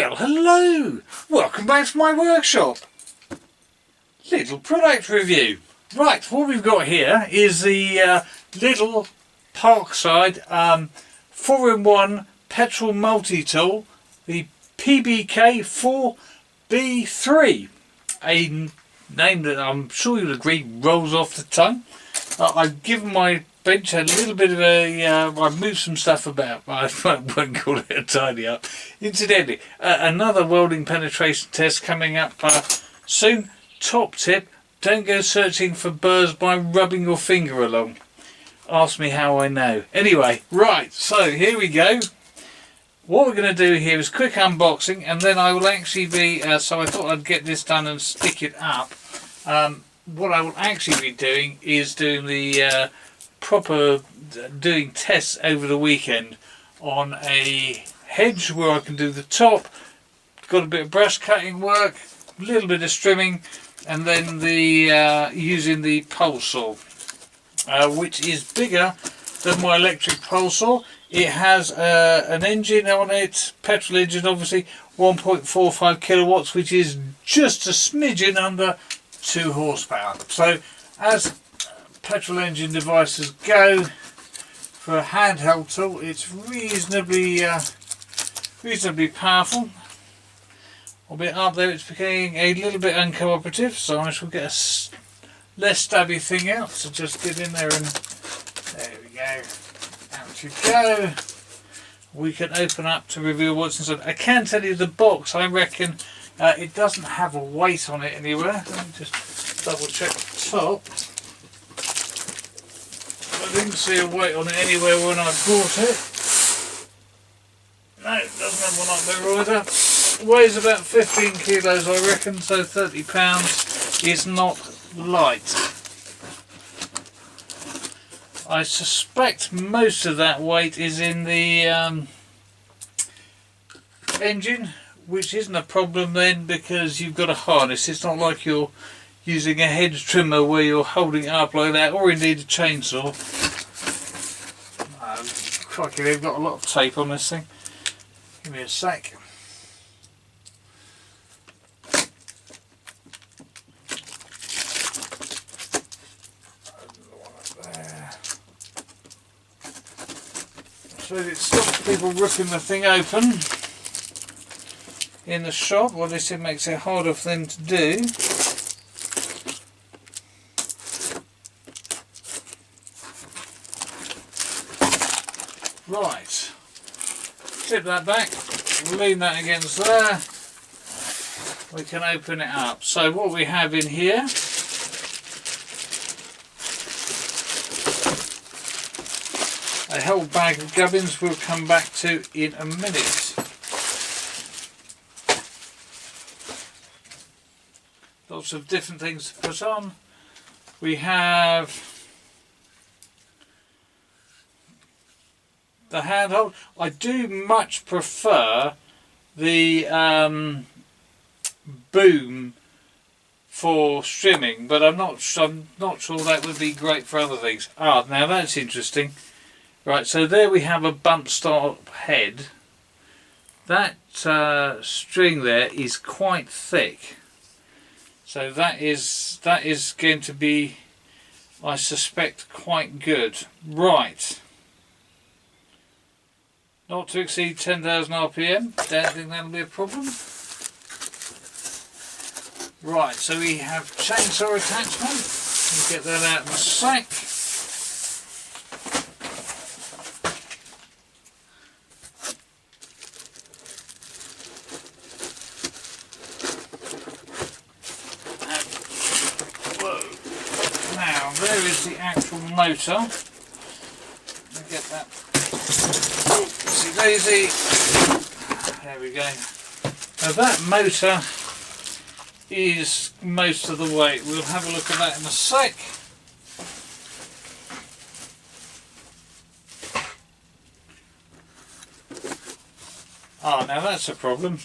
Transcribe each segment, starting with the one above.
Well, hello! Welcome back to my workshop. Little product review. Right, what we've got here is the Lidl Parkside 4-in-1 Petrol Multitool, the PBK 4B3. A name that I'm sure you'll agree rolls off the tongue. I've given my bench a little bit of a, I've moved some stuff about, but I won't call it a tidy up. Incidentally, another welding penetration test coming up soon. Top tip, don't go searching for burrs by rubbing your finger along. Ask me how I know. Anyway, right, so here we go. What we're going to do here is quick unboxing, and then I will actually be, so I thought I'd get this done and stick it up. What I will actually be doing is doing the doing tests over the weekend on a hedge where I can do the top, got a bit of brush cutting work, a little bit of strimming, and then the using the pole saw, which is bigger than my electric pole saw. It has an engine on it, petrol engine obviously, 1.45 kilowatts, which is just a smidgen under 2 horsepower. So as petrol engine devices go, for a handheld tool, it's reasonably powerful. Albeit up there it's becoming a little bit uncooperative, so I shall get a less stabby thing out. So just get in there and there we go. Out you go. We can open up to reveal what's inside. I can tell you the box, I reckon it doesn't have a weight on it anywhere. Let me just double check the top. I didn't see a weight on it anywhere when I bought it. No, it doesn't have one up there either. It weighs about 15 kilos I reckon, so 30 pounds is not light. I suspect most of that weight is in the engine, which isn't a problem then because you've got a harness. It's not like you're using a hedge trimmer where you're holding it up like that, or indeed a chainsaw. Crikey, they've got a lot of tape on this thing. Give me a sec. So it stops people ripping the thing open in the shop, or this it makes it harder for them to do. Right, clip that back, lean that against there, we can open it up. So what we have in here a whole bag of gubbins we'll come back to in a minute. Lots of different things to put on. We have the handhold. I do much prefer the boom for strimming, but I'm not sure that would be great for other things. Ah, now that's interesting. Right, so there we have a bump stop head. That string there is quite thick, so that is going to be, I suspect, quite good. Right. Not to exceed 10,000 RPM, don't think that'll be a problem. Right, so we have chainsaw attachment, we'll get that out in a sec. Whoa. Now, there is the actual motor. Let me get that. Oopsie daisy. There we go. Now that motor is most of the weight. We'll have a look at that in a sec. Ah, now that's a problem.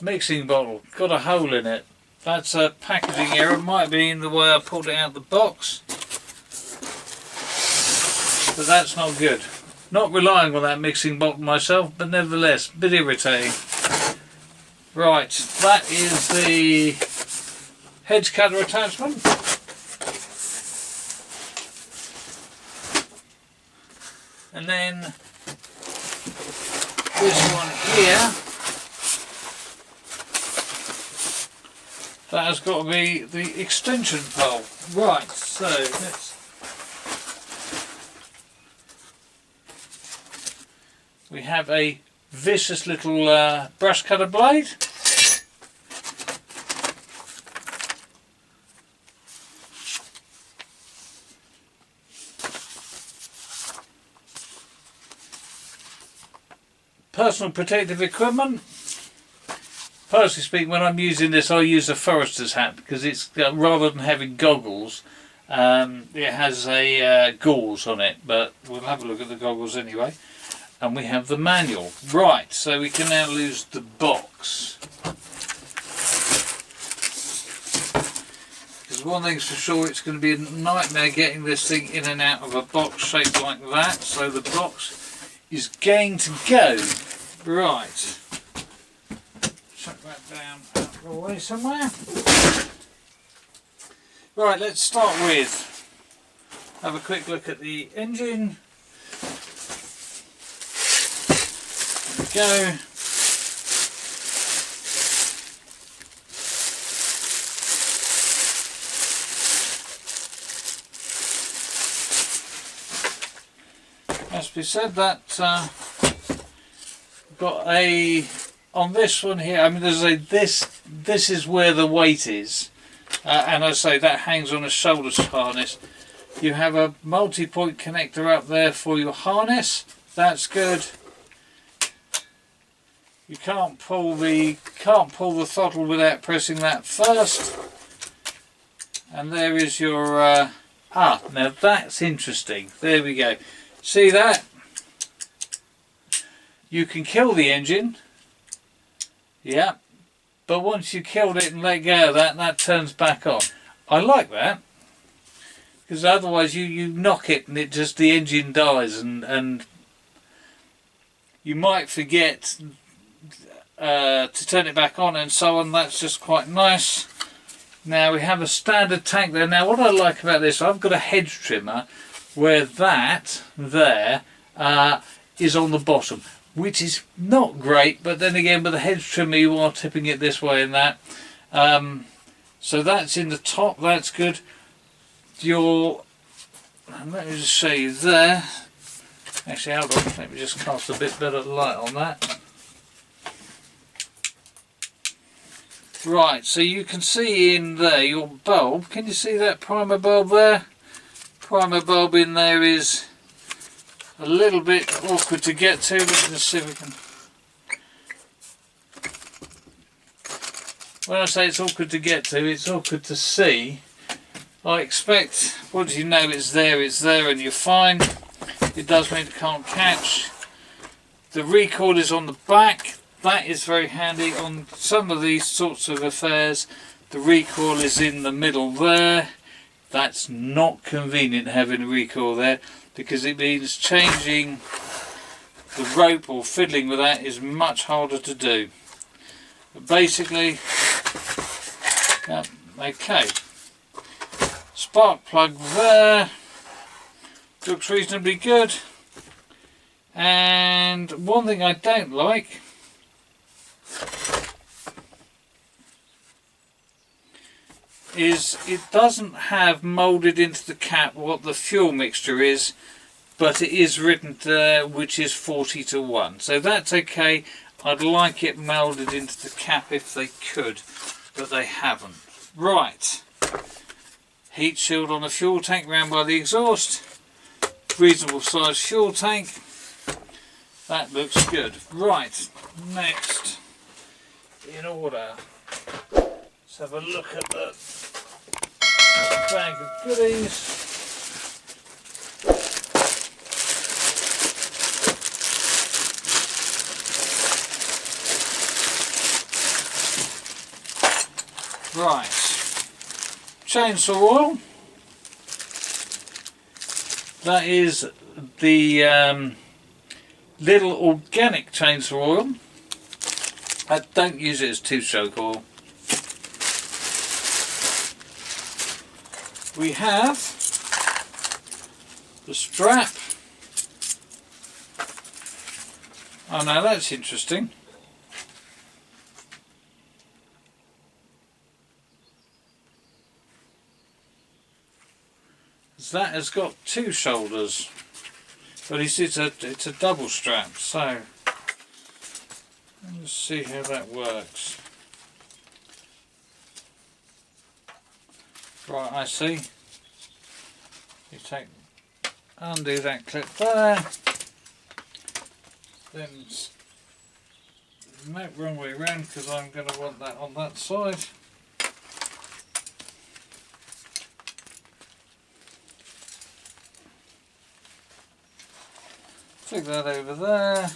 Mixing bottle, got a hole in it. That's a packaging error. It might be in the way I pulled it out of the box, but that's not good. Not relying on that mixing box myself, but nevertheless, a bit irritating. Right, that is the hedge cutter attachment. And then this one here, that has got to be the extension pole. Right, so we have a vicious little brush cutter blade. Personal protective equipment. Personally speaking, when I'm using this, I use a forester's hat because it's rather than having goggles, it has a gauze on it. But we'll have a look at the goggles anyway. And we have the manual. Right, so we can now lose the box. Because one thing's for sure, it's going to be a nightmare getting this thing in and out of a box shaped like that. So the box is going to go. Right. Chuck that down out of the way somewhere. Right, let's start with, have a quick look at the engine. There we go. As we said, that got a, on this one here, I mean there's a, this is where the weight is, and I say that hangs on a shoulder harness. You have a multi-point connector up there for your harness. That's good. You can't pull the throttle without pressing that first. And there is your now that's interesting. There we go. See that? You can kill the engine. Yeah. But once you killed it and let go of that, that turns back on. I like that. Because otherwise you knock it and it just, the engine dies, and you might forget to turn it back on and so on. That's just quite nice. Now we have a standard tank there. Now what I like about this, I've got a hedge trimmer where that there is on the bottom, which is not great, but then again with the hedge trimmer you are tipping it this way and that. So that's in the top, that's good. Let me just show you there. Actually, hold on, let me just cast a bit better light on that. Right, so you can see in there your bulb. Can you see that primer bulb there? Primer bulb in there is a little bit awkward to get to. Let's just see if we can. When I say it's awkward to get to, it's awkward to see. I expect, once you know it's there and you're fine. It does mean it can't catch. The recoil is on the back. That is very handy on some of these sorts of affairs. The recoil is in the middle there. That's not convenient having a recoil there, because it means changing the rope or fiddling with that is much harder to do. But basically, okay. Spark plug there. Looks reasonably good. And one thing I don't like is it doesn't have moulded into the cap what the fuel mixture is, but it is written there, which is 40:1. So that's okay. I'd like it moulded into the cap if they could, but they haven't. Right. Heat shield on the fuel tank round by the exhaust. Reasonable sized fuel tank. That looks good. Right, next in order, let's have a look at the bag of goodies. Right, chainsaw oil. That is the Lidl organic chainsaw oil. I don't use it as two-stroke oil. We have the strap. Oh, now that's interesting. That has got two shoulders, but it's a double strap. So let's see how that works. Right, I see. You undo that clip there, then make wrong way around because I'm going to want that on that side. Stick that over there.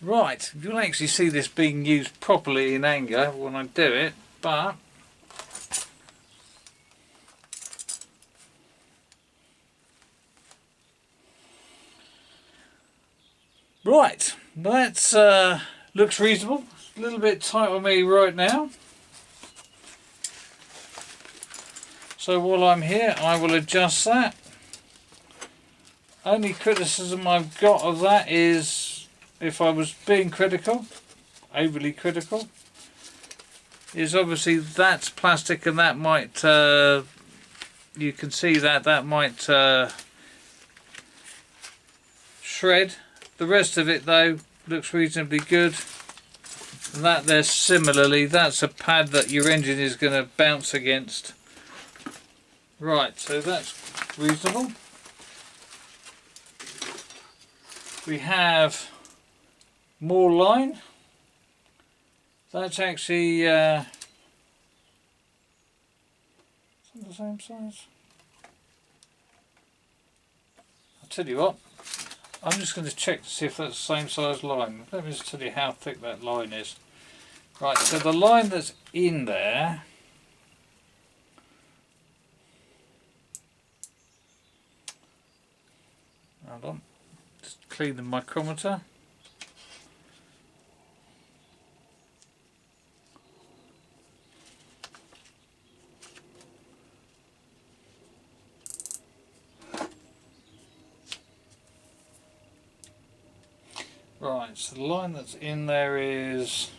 Right, you'll actually see this being used properly in anger when I do it, but right, that's looks reasonable. A little bit tight on me right now. So while I'm here, I will adjust that. Only criticism I've got of that is, if I was being critical, overly critical, is obviously that's plastic and that might, you can see that might shred. The rest of it though looks reasonably good. And that there similarly, that's a pad that your engine is going to bounce against. Right, so that's reasonable. We have more line. That's actually the same size. I'll tell you what, I'm just going to check to see if that's the same size line. Let me just tell you how thick that line is. Right, so the line that's in there, hold on, just clean the micrometer. Right, so the line that's in there is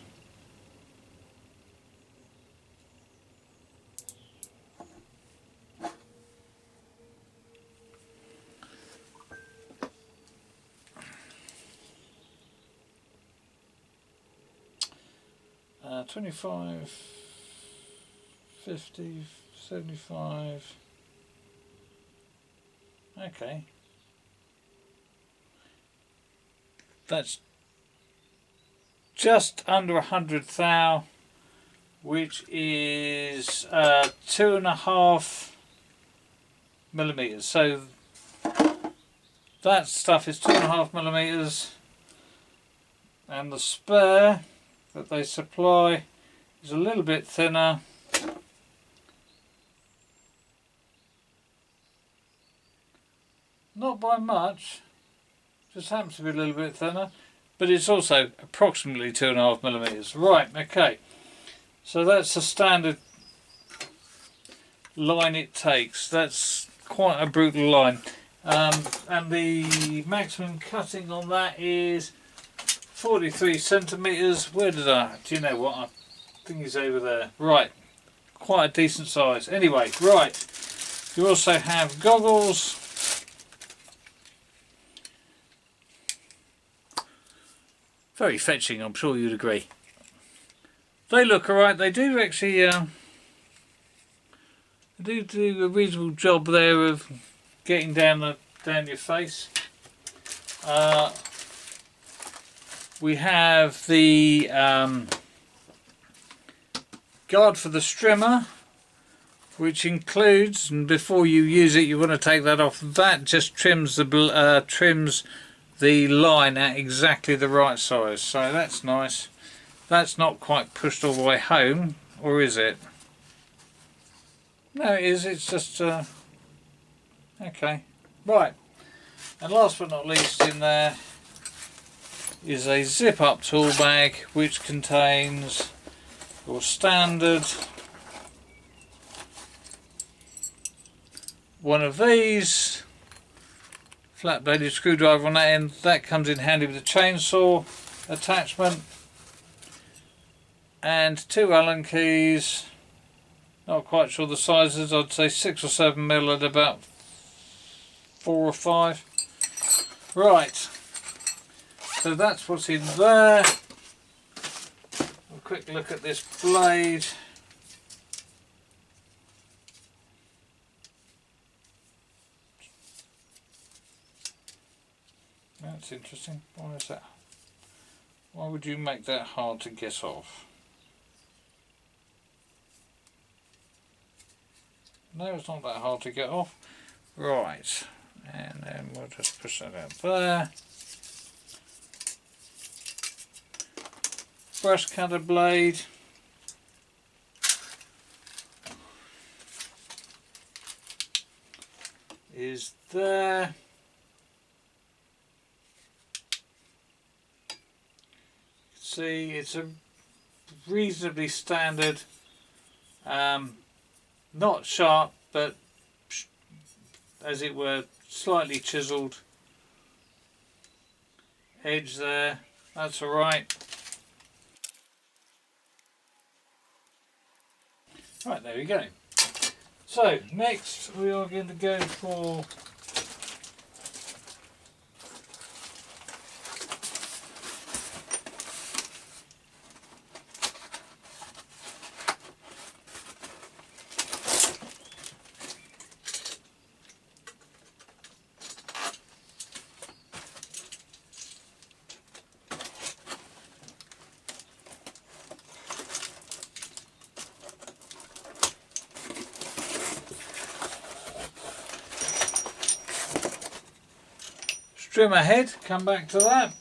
25, 50, 75. Okay. That's just under 100 thou, which is 2.5 millimeters. So that stuff is 2.5 millimeters, and the spare that they supply is a little bit thinner. Not by much, just happens to be a little bit thinner, but it's also approximately 2.5 millimeters. Right, okay, so that's the standard line it takes. That's quite a brutal line, and the maximum cutting on that is 43 centimeters. Where did I? Do you know what? I think it's over there. Right, quite a decent size. Anyway, right, you also have goggles. Very fetching, I'm sure you'd agree. They look alright. They do actually they do a reasonable job there of getting down your face. We have the guard for the strimmer, which includes, and before you use it you want to take that off, that just trims the line at exactly the right size, so that's nice. That's not quite pushed all the way home, or is it? No, it is. It's just okay. Right. And last but not least, in there is a zip-up tool bag which contains your standard one of these, flat bladed screwdriver on that end. That comes in handy with a chainsaw attachment, and 2 Allen keys. Not quite sure the sizes. I'd say 6 or 7 mil at about 4 or 5. Right, so that's what's in there. A quick look at this blade. That's interesting. Why is that? Why would you make that hard to get off? No, it's not that hard to get off. Right, and then we'll just push that out there. Brush cutter blade. Is there. See, it's a reasonably standard, not sharp, but as it were, slightly chiselled edge there. That's alright. Right, there we go. So, next we are going to go for Strimmer head, come back to that.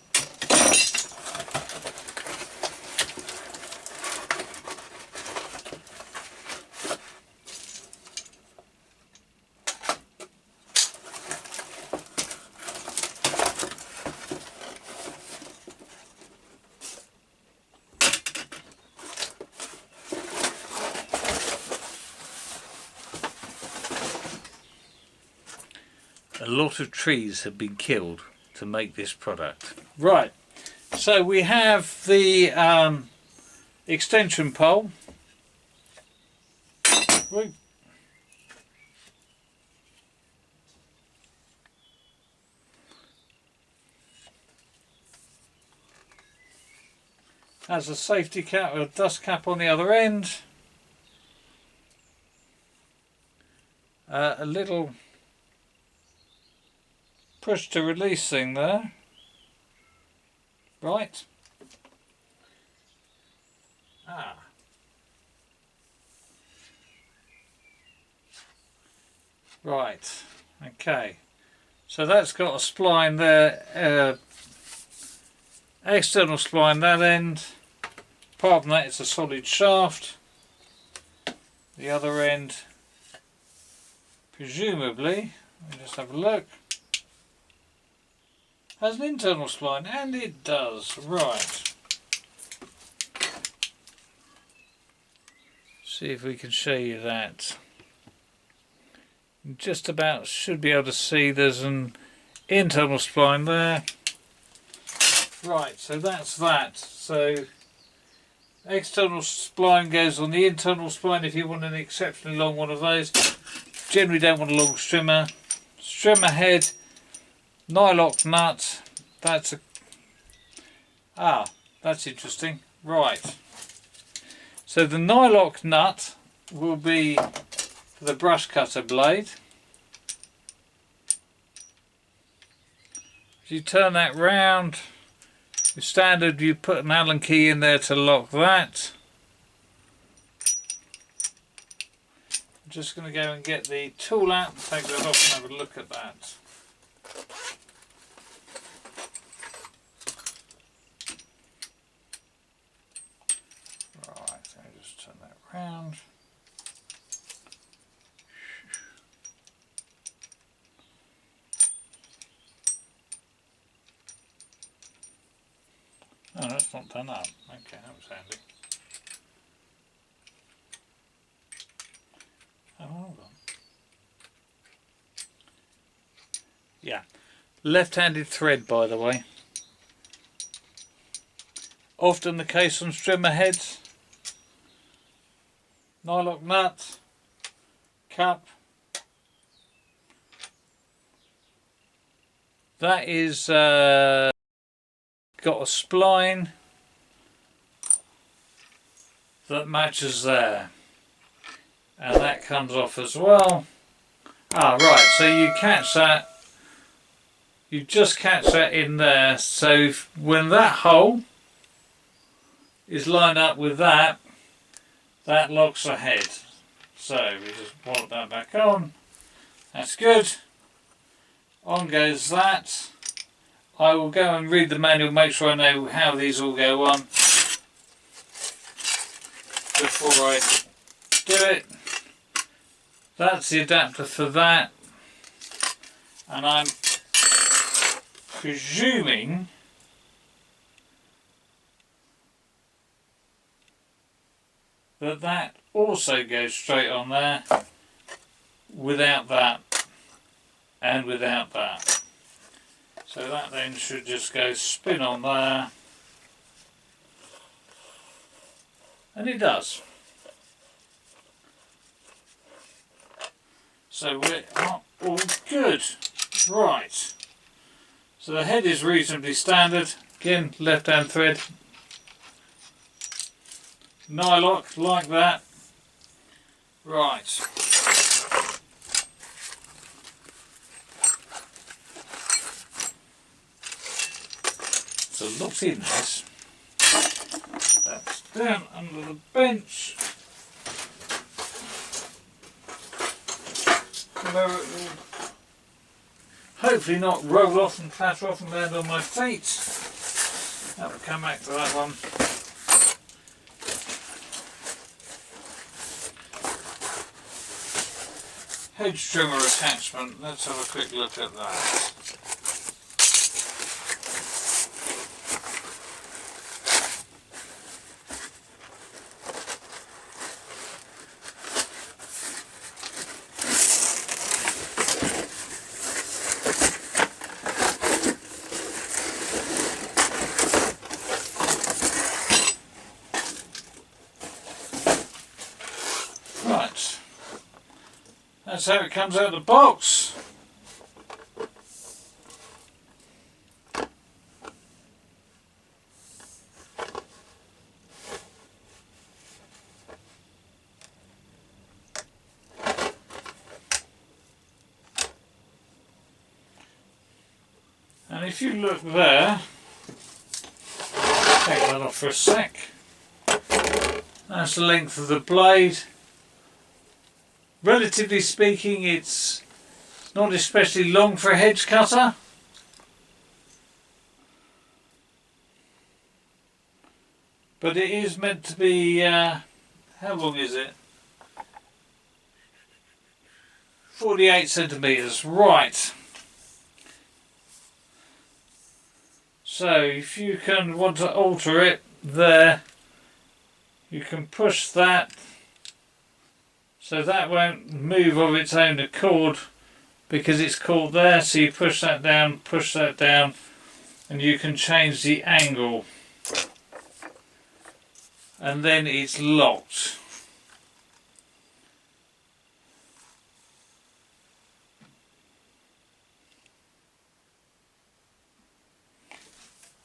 A lot of trees have been killed to make this product. Right, so we have the extension pole. Has a safety cap, a dust cap on the other end. A little push to release thing there. Right. Right. Okay. So that's got a spline there, external spline that end. Apart from that, it's a solid shaft. The other end, presumably, let me just have a look, has an internal spline, and it does. Right. See if we can show you that. Just about should be able to see there's an internal spline there. Right, so that's that. So external spline goes on the internal spline if you want an exceptionally long one of those. Generally don't want a long strimmer. Strimmer head, nylock nut. That's a that's interesting. Right. So the nylock nut will be for the brush cutter blade. If you turn that round, standard, you put an Allen key in there to lock that. I'm just going to go and get the tool out and take that off and have a look at that. round. Oh, that's not done up. Okay, that was handy. Oh, hold on. Yeah. Left-handed thread, by the way. Often the case on strimmer heads. Nylock nut. Cup. That is got a spline that matches there. And that comes off as well. Ah, right, so you catch that. You just catch that in there. So when that hole is lined up with that, that locks ahead. So we just pop that back on. That's good. On goes that. I will go and read the manual, make sure I know how these all go on before I do it. That's the adapter for that. And I'm presuming that that also goes straight on there without that and without that. So that then should just go spin on there, and it does. So we're all good. Right. So the head is reasonably standard. Again, left hand thread. Nylock like that. Right. There's a lot in this. That's down under the bench. Where it will hopefully not roll off and clatter off and land on my feet. That will come back to that one. Hedge trimmer attachment. Let's have a quick look at that. Right, that's how it comes out of the box. And if you look there, take that off for a sec. That's the length of the blade. Relatively speaking, it's not especially long for a hedge cutter. But it is meant to be, how long is it? 48 centimetres, right. So if you can want to alter it there, you can push that. So that won't move of its own accord because it's caught there. So you push that down, and you can change the angle. And then it's locked.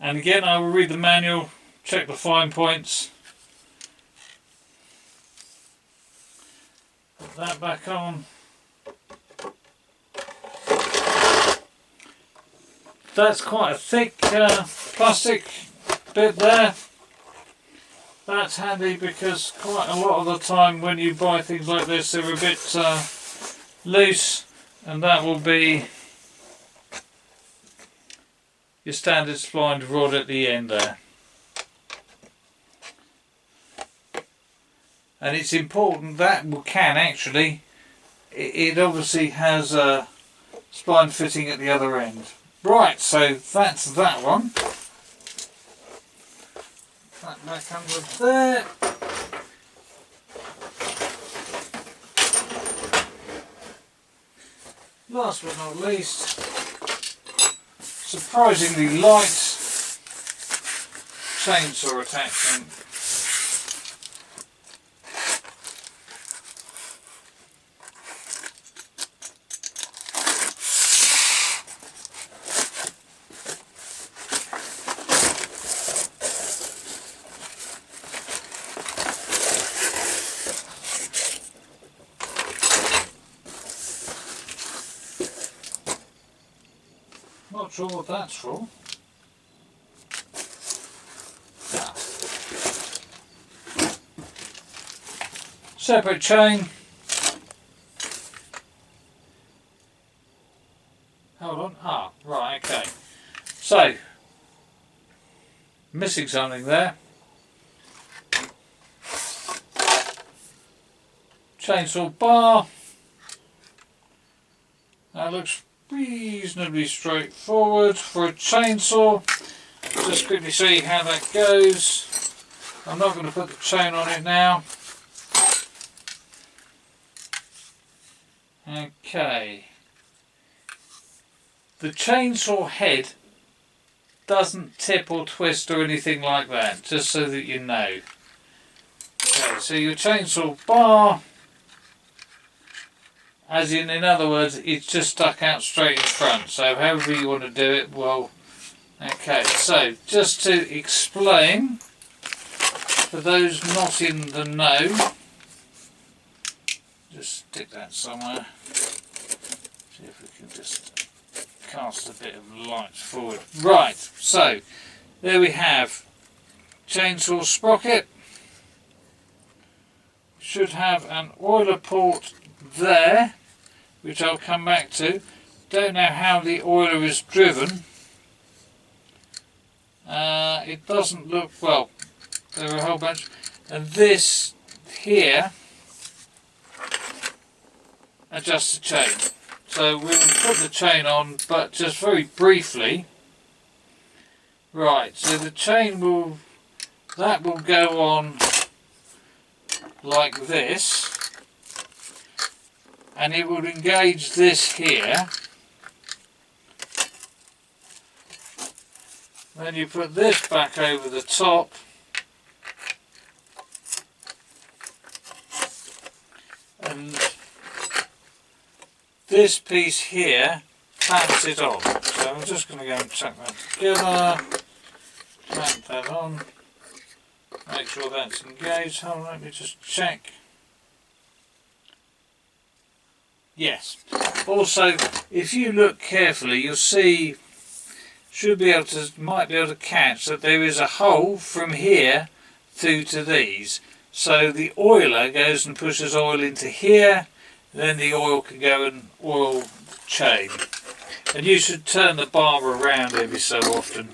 And again, I will read the manual, check the fine points. Put that back on. That's quite a thick plastic bit there. That's handy because quite a lot of the time when you buy things like this, they're a bit loose, and that will be your standard splined rod at the end there. and it's important that we can actually, it obviously has a spline fitting at the other end. Right, so that's that one. That back under there. Last but not least, surprisingly light chainsaw attachment. Not sure what that's for. Ah. Separate chain. Hold on. Ah, right, okay. So, missing something there. Chainsaw bar. That looks reasonably straightforward for a chainsaw. Just quickly see how that goes. I'm not going to put the chain on it now. Okay. The chainsaw head doesn't tip or twist or anything like that, just so that you know. Okay, so your chainsaw bar, as in other words, it's just stuck out straight in front, so however you want to do it, well, okay, so just to explain, for those not in the know, just stick that somewhere, see if we can just cast a bit of light forward. Right, so there we have chainsaw sprocket, should have an oiler port there, which I'll come back to. Don't know how the oiler is driven. It doesn't look, well, there are a whole bunch. And this here adjusts the chain. So we will put the chain on, but just very briefly. Right, so the chain will, that will go on like this. And it will engage this here. Then you put this back over the top. And this piece here clamps it on. So I'm just going to go and chuck that together. Clamp that on. Make sure that's engaged. Hold on, let me just check. Yes. Also, if you look carefully, you'll see, might be able to catch that there is a hole from here through to these. So the oiler goes and pushes oil into here, then the oil can go and oil the chain. And you should turn the bar around every so often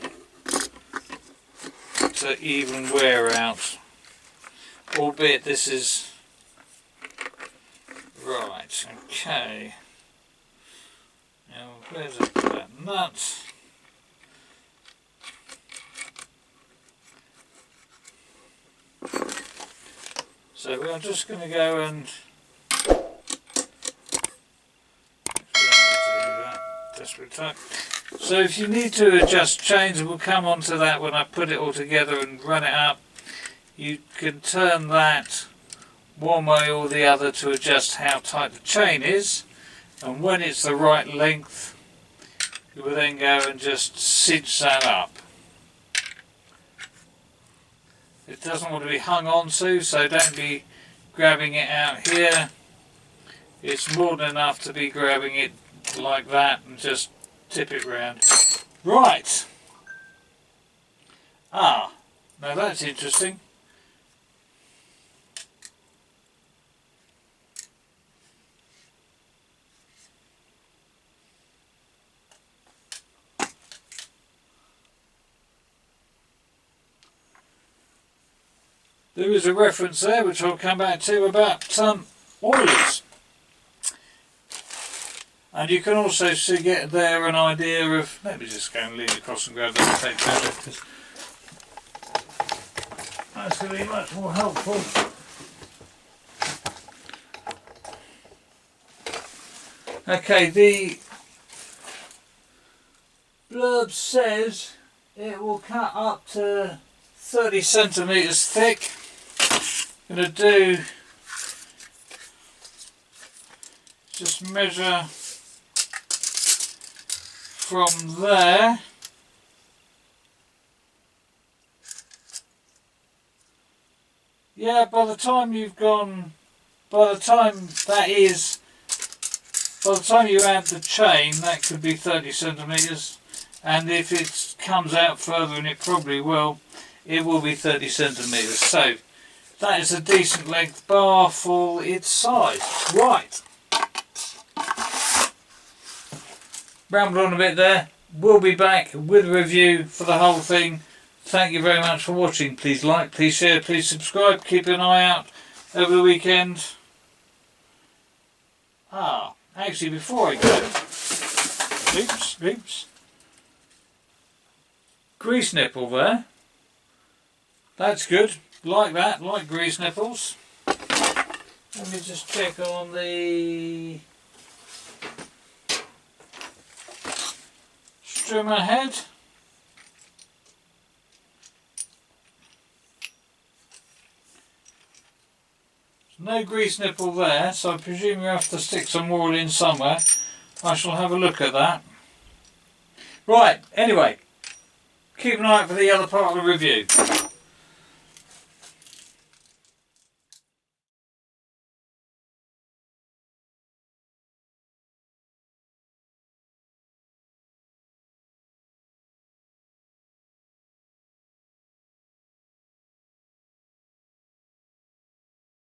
to even wear out. Albeit this is right, okay. Now where's that nut? So we're just going to go and so if you need to adjust chains, and we'll come on to that when I put it all together and run it up, you can turn that one way or the other to adjust how tight the chain is, and when it's the right length you will then go and just cinch that up. It doesn't want to be hung on to, so don't be grabbing it out here. It's more than enough to be grabbing it like that and just tip it round. Right. Ah, now that's interesting. there is a reference there which I'll come back to about oilers. And you can also get there an idea of, let me just go and lean across and grab that tape measure, because that's going to be much more helpful. Okay, the blurb says it will cut up to 30 centimetres thick. I'm going to do, just measure from there. Yeah, by the time you add the chain, that could be 30 centimetres, and if it comes out further, and it probably will, it will be 30 centimetres. So that is a decent length bar for its size. Right. Rambled on a bit there. We'll be back with a review for the whole thing. Thank you very much for watching. Please like, please share, please subscribe. Keep an eye out over the weekend. Actually, before I go, oops, grease nipple there. That's good. Like that, like grease nipples. Let me just check on the Strimmer head. No grease nipple there, so I presume you have to stick some oil in somewhere. I shall have a look at that. Right, anyway, keep an eye out for the other part of the review.